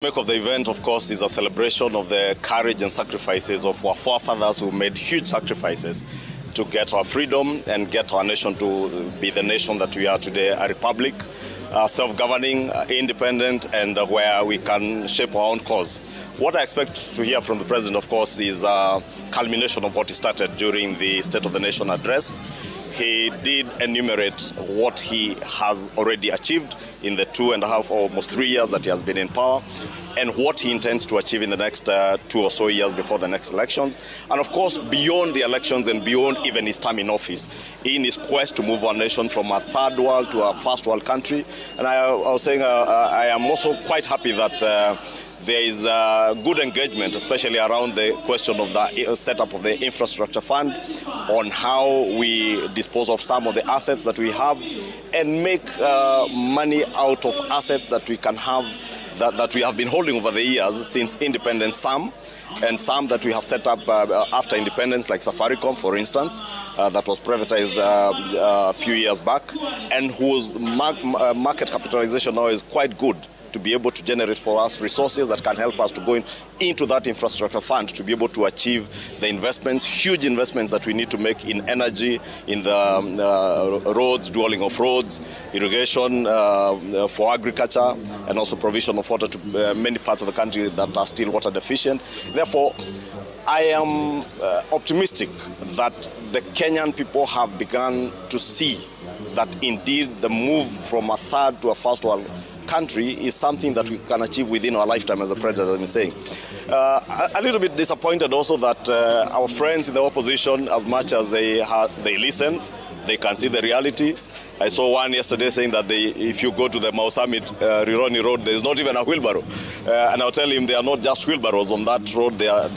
The of the event, of course, is a celebration of the courage and sacrifices of our forefathers who made huge sacrifices to get our freedom and get our nation to be the nation that we are today, a republic, self-governing, independent, and where we can shape our own cause. What I expect to hear from the President, of course, is a culmination of what he started during the State of the Nation address. He did enumerate what he has already achieved in the 2.5 or almost 3 years that he has been in power, and what he intends to achieve in the next 2 or so years before the next elections. And of course, beyond the elections and beyond even his term in office, in his quest to move our nation from a third world to a first world country. And I was saying I am also quite happy that there is good engagement, especially around the question of the setup of the infrastructure fund, on how we dispose of some of the assets that we have and make money out of assets that we can have, that we have been holding over the years since independence, some, and some that we have set up after independence, like Safaricom, for instance, that was privatized a few years back, and whose market capitalization now is quite good, to be able to generate for us resources that can help us to go into that infrastructure fund to be able to achieve the investments, huge investments that we need to make in energy, in the roads, dualling of roads, irrigation for agriculture, and also provision of water to many parts of the country that are still water deficient. Therefore, I am optimistic that the Kenyan people have begun to see that indeed the move from a third to a first world country is something that we can achieve within our lifetime, as the President has been saying. A little bit disappointed also that our friends in the opposition, as much as they listen, they can see the reality. I saw one yesterday saying that if you go to the Mau Summit, Rironi Road, there is not even a wheelbarrow. And I'll tell him they are not just wheelbarrows on that road. They are